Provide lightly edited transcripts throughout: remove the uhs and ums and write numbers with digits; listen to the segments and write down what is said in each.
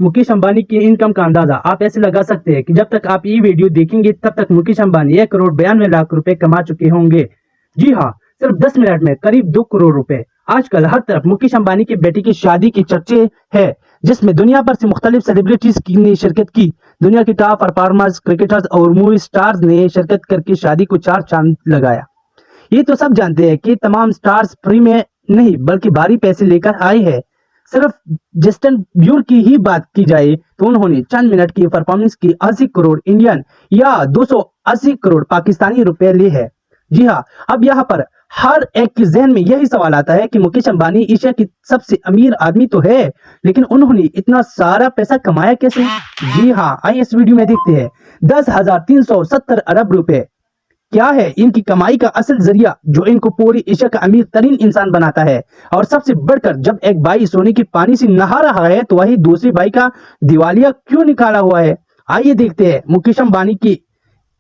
मुकेश अंबानी की इनकम का अंदाजा आप ऐसे लगा सकते हैं कि जब तक आप ये वीडियो देखेंगे तब तक मुकेश अंबानी 1 करोड़ 92 लाख रुपए कमा चुके होंगे। जी हाँ, सिर्फ 10 मिनट में करीब 2 करोड़ रुपए। आजकल हर तरफ मुकेश अंबानी की बेटी की शादी के चर्चे है, जिसमें दुनिया भर से मुख्तलिफ सेलिब्रिटीज ने शिरकत की। दुनिया की टॉप परफॉर्मर्स, क्रिकेटर्स और मूवी स्टार्स ने शिरकत करके शादी को चार चांद लगाया। ये तो सब जानते हैं कि तमाम स्टार्स फ्री में नहीं बल्कि भारी पैसे लेकर आए हैं। सिर्फ जस्टिन ब्यूर की ही बात की जाए तो उन्होंने चंद मिनट की परफॉर्मेंस की 80 करोड़ इंडियन या 280 करोड़ पाकिस्तानी रुपए लिए है। जी हाँ, अब यहाँ पर हर एक के जहन में यही सवाल आता है कि मुकेश अंबानी एशिया की सबसे अमीर आदमी तो है, लेकिन उन्होंने इतना सारा पैसा कमाया कैसे? जी हाँ, आइए इस वीडियो में देखते हैं। 10,370 अरब रुपए क्या है इनकी कमाई का असल जरिया जो इनको पूरी एशिया का अमीर तरीन इंसान बनाता है। और सबसे बढ़कर जब एक भाई सोने के पानी से नहा रहा है तो वही दूसरे भाई का दिवालिया क्यों निकाला हुआ है? आइए देखते हैं मुकेश अंबानी की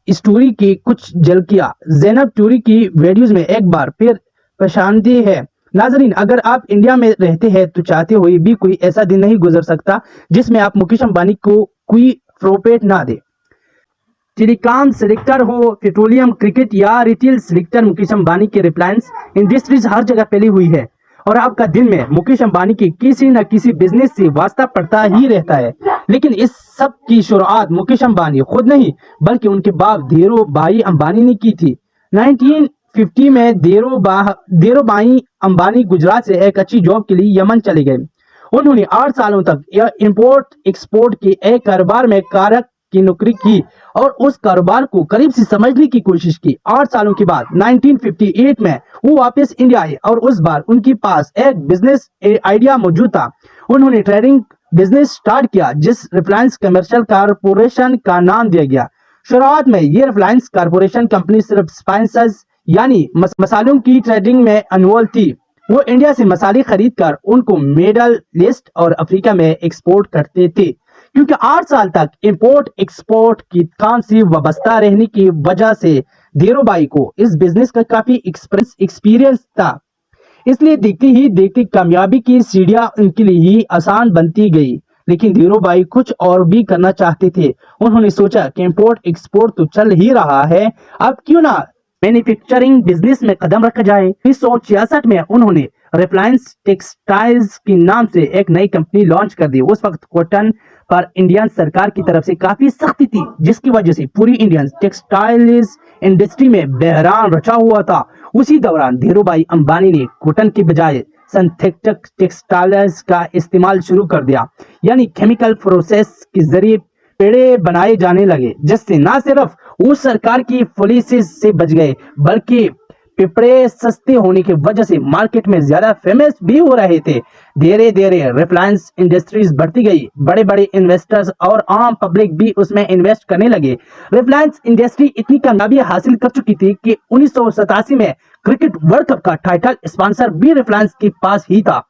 स्टोरी की कुछ झलकियां। ज़ैनब टूरी की वीडियोस में एक बार फिर परेशानी है। नाजरीन, अगर आप इंडिया में रहते हैं तो चाहते हुए भी कोई ऐसा दिन नहीं गुजर सकता जिसमें आप मुकेश अंबानी को कोई प्रोपेट ना दे। टेलीकॉम सेक्टर हो, पेट्रोलियम, क्रिकेट या रिटेल सेक्टर, मुकेश अंबानी के रिलायंस इंडस्ट्रीज हर जगह फैली हुई है। और आपका दिन में मुकेश अंबानी के किसी न किसी बिजनेस से वास्ता पड़ता ही रहता है। लेकिन इस सब की शुरुआत मुकेश अंबानी खुद नहीं बल्कि उनके बाप धीरू भाई अंबानी ने की थी। 1950 में धीरू भाई अंबानी गुजरात से एक अच्छी जॉब के लिए यमन चले गए। उन्होंने 8 सालों तक इंपोर्ट एक्सपोर्ट के एक कारोबार में कारक की नौकरी की और उस कारोबार को करीब से समझने की कोशिश की। 8 सालों के बाद 1958 में वो वापस इंडिया आए और उस बार उनके पास एक बिजनेस आइडिया मौजूद था। उन्होंने ट्रेडिंग बिजनेस स्टार्ट किया जिस रिलायंस कमर्शियल कारपोरेशन का नाम दिया गया। शुरुआत में ये रिलायंस कारपोरेशन कंपनी सिर्फ स्पाइसेस यानी मसालों की ट्रेडिंग में इन्वॉल्व थी। वो इंडिया से मसाले खरीद कर उनको मिडल ईस्ट और अफ्रीका में एक्सपोर्ट करते थे। क्योंकि 8 साल तक इंपोर्ट एक्सपोर्ट की काम से वाबस्ता रहने की वजह से धीरू भाई को इस बिजनेस का काफी एक्सपीरियंस था, इसलिए देखते ही देखते कामयाबी की सीढ़ियां उनके लिए ही आसान बनती गई। लेकिन धीरू भाई कुछ और भी करना चाहते थे। उन्होंने सोचा कि इंपोर्ट एक्सपोर्ट तो चल ही रहा है, अब क्यों ना मैन्युफैक्चरिंग बिजनेस में कदम रखा जाए। 1966 में उन्होंने रिलायंस टेक्सटाइल्स के नाम से एक नई कंपनी लॉन्च कर दी। उस वक्त कॉटन पर इंडियन सरकार की तरफ से काफी सख्ती थी, जिसकी वजह से पूरी इंडियन टेक्सटाइल्स इंडस्ट्री में बहरान रचा हुआ था। उसी दौरान धीरू भाई अंबानी ने कॉटन की बजाय सिंथेटिक टेक्सटाइल्स का इस्तेमाल शुरू कर दिया, यानी केमिकल प्रोसेस के जरिए पेड़े बनाए जाने लगे, जिससे न सिर्फ वो सरकार की पॉलिसी से बच गए बल्कि पिपड़े सस्ते होने की वजह से मार्केट में ज्यादा फेमस भी हो रहे थे। धीरे धीरे रिलायंस इंडस्ट्रीज बढ़ती गई, बड़े बड़े इन्वेस्टर्स और आम पब्लिक भी उसमें इन्वेस्ट करने लगे। रिलायंस इंडस्ट्री इतनी कामयाबी हासिल कर चुकी थी कि 1987 में क्रिकेट वर्ल्ड कप का टाइटल स्पॉन्सर भी रिलायंस के पास ही था।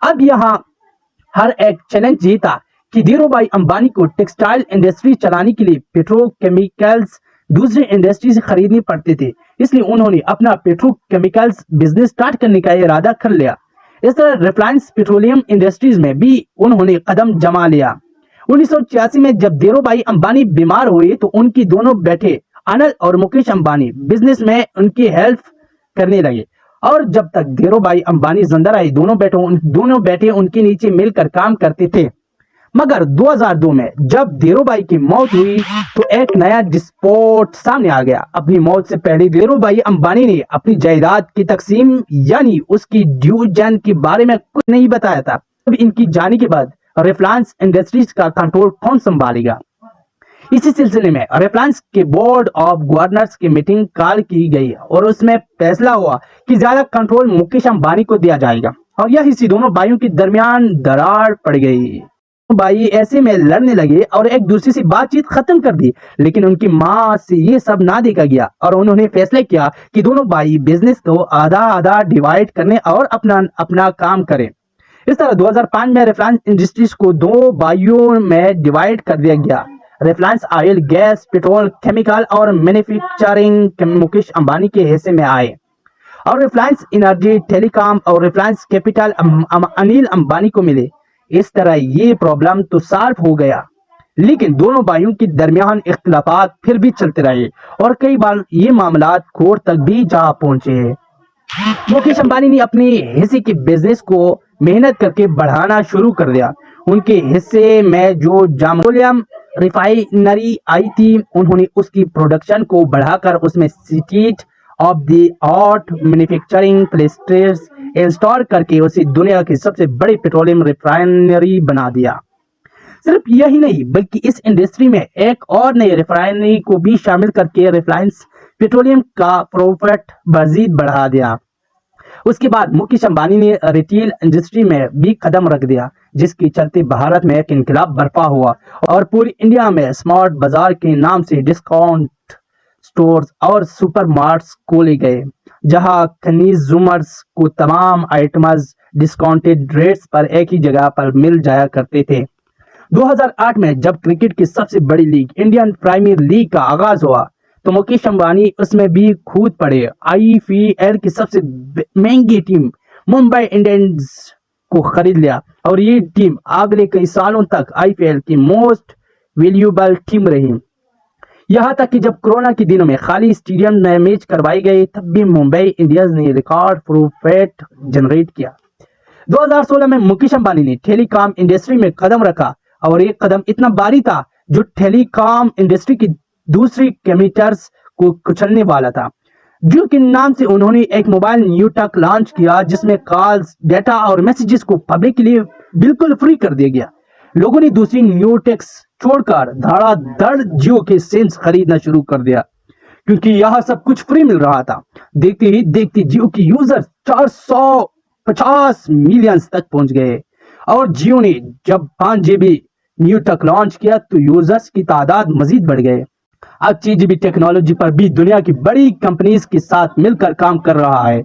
अब यहाँ हर एक चैलेंज ये था कि धीरू भाई अंबानी को टेक्सटाइल इंडस्ट्री चलाने के लिए पेट्रोकेमिकल्स दूसरे इंडस्ट्री से खरीदने पड़ते थे, इसलिए उन्होंने अपना पेट्रोकेमिकल्स बिजनेस स्टार्ट करने का इरादा कर लिया। इस तरह रिलायंस पेट्रोलियम इंडस्ट्रीज में भी उन्होंने कदम जमा लिया। 1986 में जब धीरू भाई अंबानी बीमार हुए तो उनकी दोनों बेटे अनिल और मुकेश अंबानी बिजनेस में उनकी हेल्प करने लगे। और जब तक धीरू भाई अंबानी जिंदा रहे दोनों बेटे उनके नीचे मिलकर काम करते थे। मगर 2002 में जब धीरू भाई की मौत हुई तो एक नया डिस्प्यूट सामने आ गया। अपनी मौत से पहले धीरू भाई अंबानी ने अपनी जायदाद की तकसीम यानी उसकी डिवीजन के बारे में कुछ नहीं बताया था। अब इनकी जाने के बाद रिलायंस इंडस्ट्रीज का कंट्रोल कौन संभालेगा? इसी सिलसिले में रिलायंस के बोर्ड ऑफ गवर्नर्स की मीटिंग कॉल की गई और उसमें फैसला हुआ कि ज्यादा कंट्रोल मुकेश अंबानी को दिया जाएगा। और यही से दोनों भाइयों के दरमियान दरार पड़ गई। भाई ऐसे में लड़ने लगे और एक दूसरे से बातचीत खत्म कर दी। लेकिन उनकी माँ से ये सब ना देखा गया और उन्होंने फैसला किया कि दोनों भाई बिजनेस को आधा आधा डिवाइड करने और अपना अपना काम करें। इस तरह 2005 में रिलायंस इंडस्ट्रीज को दो भाइयों में डिवाइड कर दिया गया। Reliance oil, gas, petrol, chemical और मैन्युफैक्चरिंग मुकेश अंबानी के हिस्से में आए और रिलायंस एनर्जी, टेलीकॉम और रिलायंस कैपिटल अनिल अंबानी को मिले। इस तरह ये प्रॉब्लम तो सॉल्व हो गया, लेकिन दोनों भाइयों के दरमियान इख्तिलाफात फिर भी चलते रहे और कई बार ये मामलात कोर्ट तक भी जा पहुंचे। मुकेश अंबानी ने अपने हिस्से के बिजनेस को मेहनत करके बढ़ाना शुरू कर दिया। उनके हिस्से में जो जामोलियम रिफाइनरी आई थी, उन्होंने उसकी प्रोडक्शन को बढ़ाकर उसमें state of the art manufacturing places install करके उसे दुनिया की सबसे बड़ी पेट्रोलियम रिफाइनरी बना दिया। सिर्फ यही नहीं, बल्कि इस इंडस्ट्री में एक और नई रिफाइनरी को भी शामिल करके रिलायंस पेट्रोलियम का प्रॉफिट मजीद बढ़ा दिया। उसके बाद मुकेश अंबानी ने रिटेल इंडस्ट्री में भी कदम रख दिया, जिसके चलते भारत में एक इनकलाब बर्पा हुआ और पूरी इंडिया में स्मार्ट बाजार के नाम से डिस्काउंट स्टोर्स और सुपरमार्ट्स खोले गए, जहां कंज्यूमर्स को तमाम आइटम्स डिस्काउंटेड रेट्स पर एक ही जगह पर मिल जाया करते थे। 2008 में जब क्रिकेट की सबसे बड़ी लीग इंडियन प्रीमियर लीग का आगाज हुआ, तो मुकेश अंबानी उसमें भी कूद पड़े। आईपीएल की सबसे महंगी टीम मुंबई इंडियंस को खरीद लिया और ये टीम अगले कई सालों तक आईपीएल की मोस्ट वैल्यूएबल टीम रही। यहाँ तक कि जब कोरोना के दिनों में खाली स्टेडियम में मैच करवाई गई, तब भी मुंबई इंडियंस ने रिकॉर्ड प्रॉफिट जनरेट किया। 2016 में मुकेश अंबानी ने टेलीकॉम इंडस्ट्री में कदम रखा और ये कदम इतना भारी था जो टेलीकॉम इंडस्ट्री की दूसरी कम्पीटर्स को कुचलने वाला था। जियो के नाम से उन्होंने एक मोबाइल न्यू टक लॉन्च किया, जिसमें कॉल्स, डेटा और मैसेजेस को पब्लिक के लिए बिल्कुल फ्री कर दिया गया। लोगों ने दूसरी न्यू टेक्स छोड़कर धड़ाधड़ जियो के सिम्स खरीदना शुरू कर दिया, क्योंकि यह सब कुछ फ्री मिल रहा था। देखते ही देखते जियो के यूजर्स 450 मिलियन तक पहुंच गए और जियो ने जब 5 GB न्यू टक लॉन्च किया तो यूजर्स की तादाद मजीद बढ़ गए। अब 6 GB टेक्नोलॉजी पर भी दुनिया की बड़ी कंपनीज के साथ मिलकर काम कर रहा है।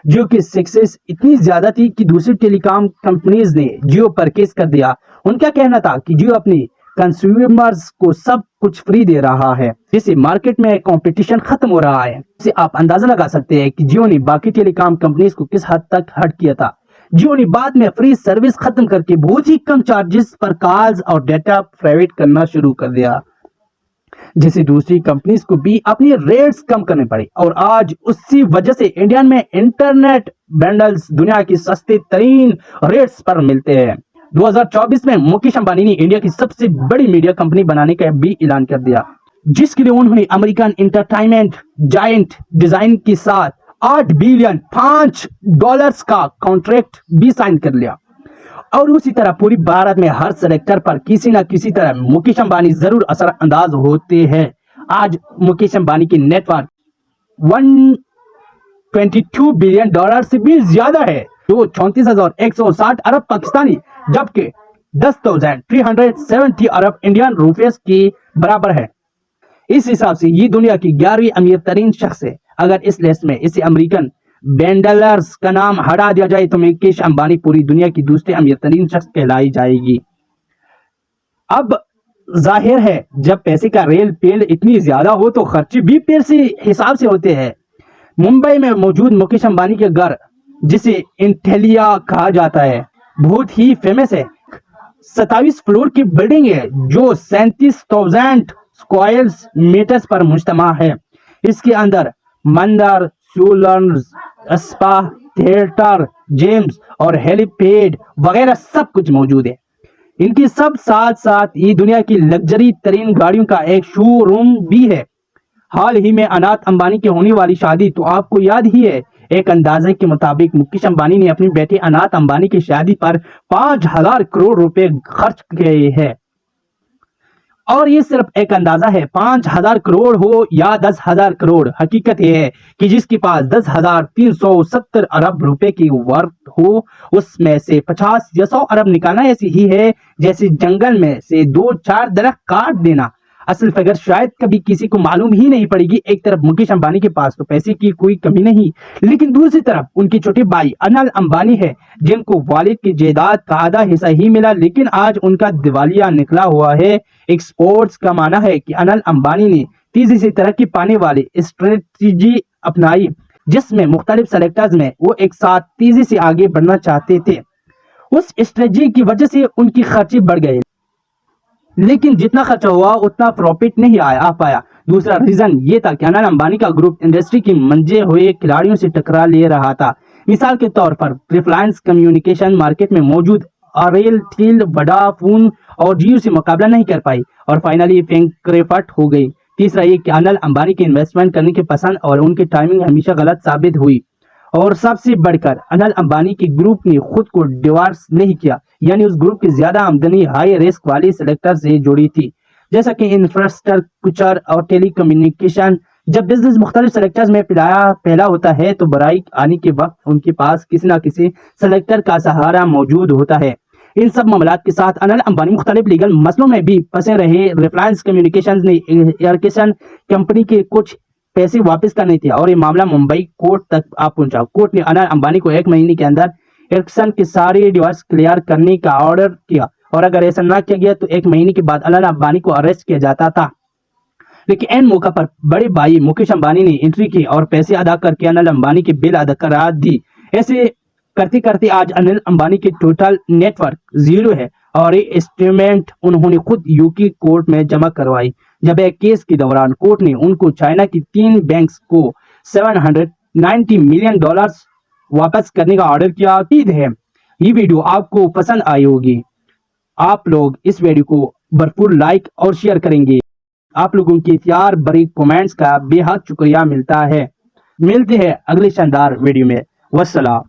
जियो की सक्सेस इतनी ज्यादा थी कि दूसरी टेलीकॉम कंपनीज ने जियो पर केस कर दिया। उनका कहना था कि जियो अपनी कंज्यूमर्स को सब कुछ फ्री दे रहा है, जिससे मार्केट में कंपटीशन खत्म हो रहा है। इससे आप अंदाजा लगा सकते हैं कि जियो ने बाकी टेलीकॉम कंपनीज को किस हद तक हर्ट किया था। जियो ने बाद में फ्री सर्विस खत्म करके बहुत ही कम चार्जेस पर कॉल्स और डेटा प्रोवाइड करना शुरू कर दिया, जिससे दूसरी कंपनीज को भी अपनी रेट्स कम करने पड़े और आज उसी वजह से इंडिया में इंटरनेट बंडल्स दुनिया की सस्ते तरीन रेट्स पर मिलते हैं। 2024 में मुकेश अंबानी ने इंडिया की सबसे बड़ी मीडिया कंपनी बनाने का भी ऐलान कर दिया, जिसके लिए उन्होंने अमेरिकन एंटरटेनमेंट जायंट डिजाइन के साथ $8 बिलियन का कॉन्ट्रैक्ट भी साइन कर लिया। और उसी तरह पूरी भारत में हर सेक्टर पर किसी न किसी तरह मुकेश अंबानी जरूर असरअंदाज होते हैं। आज मुकेश अंबानी की नेटवर्थ $122 बिलियन से भी ज्यादा है, जो 34,160 अरब पाकिस्तानी, जबकि 10,370 अरब इंडियन रुपीस के बराबर है। इस हिसाब से ये दुनिया की 11वीं अमीर तरीन शख्स है। अगर इस लिस्ट में इसे अमेरिकन बेंडलर्स का नाम हटा दिया जाए तो मुकेश अंबानी पूरी दुनिया की दूसरे अमीर तरीन शख्स कहलाई जाएगी। अब जाहिर है, जब पैसे का रेल पेल इतनी ज्यादा हो तो खर्चे भी पेल से हिसाब से होते हैं। मुंबई में मौजूद मुकेश अंबानी के घर, जिसे इंटेलिया कहा जाता है, बहुत ही फेमस है। 27 फ्लोर की बिल्डिंग है जो 37,000 स्क्वायर मीटर्स पर मुश्तमा है। इसके अंदर मंदिर, सैलून्स, स्पा, थिएटर, जिम्स और हेलीपैड वगैरह सब कुछ मौजूद है। इनके सब साथ साथ ये दुनिया की लग्जरी तरीन गाड़ियों का एक शोरूम भी है। हाल ही में अनाथ अंबानी की होने वाली शादी तो आपको याद ही है। एक अंदाजे के मुताबिक मुकेश अंबानी ने अपनी बेटी अनाथ अंबानी की शादी पर 5,000 करोड़ रुपए खर्च किए हैं। और ये सिर्फ एक अंदाजा है, 5,000 करोड़ हो या 10,000 करोड़, हकीकत यह है कि जिसके पास 10,370 अरब रुपए की वर्थ हो, उसमें से 50 या 100 अरब निकालना ऐसी ही है जैसे जंगल में से 2-4 दरख्त काट देना। असल फिगर शायद कभी किसी को मालूम ही नहीं पड़ेगी। एक तरफ मुकेश अंबानी के पास तो पैसे की कोई कमी नहीं, लेकिन दूसरी तरफ उनके छोटे भाई अनिल अंबानी है, जिनको वालिद की जायदाद का आधा हिस्सा ही मिला, लेकिन आज उनका दिवालिया निकला हुआ है। एक्सपोर्ट्स का माना है कि अनिल अंबानी ने तेजी से तरक्की पाने वाली स्ट्रेटजी अपनाई, जिसमें मुख्तलिफ सेक्टर्स में वो एक साथ तेजी से आगे बढ़ना चाहते थे। उस स्ट्रेटजी की वजह से उनकी खर्चे बढ़ गए, लेकिन जितना खर्चा हुआ उतना प्रॉफिट नहीं आ पाया। दूसरा रीजन ये था कि अनिल अंबानी का ग्रुप इंडस्ट्री की मंजे हुए खिलाड़ियों से टकरा ले रहा था। मिसाल के तौर पर रिलायंस कम्युनिकेशन मार्केट में मौजूद एयरटेल, वोडाफोन और जियो से मुकाबला नहीं कर पाई और फाइनली बैंकरप्ट हो गई। तीसरा ये कि अनिल अंबानी के इन्वेस्टमेंट करने की पसंद और उनकी टाइमिंग हमेशा गलत साबित हुई। और सबसे बढ़कर अनिल अंबानी के ग्रुप ने खुद को डिवोर्स नहीं किया, यानी उस ग्रुप की ज्यादा आमदनी हाई रिस्क वाले सेक्टर से जुड़ी थी, जैसा कि इंफ्रास्ट्रक्चर और टेलीकम्युनिकेशन। जब बिजनेस मुख्तलिफ सेक्टर्स में फैला होता है तो बुराई आने के वक्त उनके पास किसी न किसी सेक्टर का सहारा मौजूद होता है। इन सब मामलात के साथ अनिल अंबानी मुख्तलिफ लीगल मसलों में भी फंसे रहे। रिलायंस कम्युनिकेशन ने एयरटेल कंपनी के कुछ पैसे वापस करने थे और ये मामला मुंबई कोर्ट तक आ पहुंचा। कोर्ट ने अनिल अंबानी को 1 महीने के अंदर एयरटेल के सारे डिवोर्स क्लियर करने का ऑर्डर किया और अगर ऐसा ना किया गया तो 1 महीने के बाद अनिल अंबानी को अरेस्ट किया जाता था। लेकिन एन मौका पर बड़े भाई मुकेश अंबानी ने एंट्री की और पैसे अदा करके अनिल अंबानी के बिल अदा करा दी। ऐसे करते करते आज अनिल अंबानी की टोटल नेटवर्क 0 है और ये स्टेटमेंट उन्होंने खुद यूके कोर्ट में जमा करवाई। जब एक केस के दौरान कोर्ट ने उनको चाइना की 3 बैंक्स को $790 मिलियन वापस करने का ऑर्डर किया। उम्मीद है ये वीडियो आपको पसंद आई होगी। आप लोग इस वीडियो को भरपूर लाइक और शेयर करेंगे। आप लोगों के प्यार भरे कमेंट्स का बेहद शुक्रिया मिलता है। मिलते हैं अगले शानदार वीडियो में। वस्सलाम।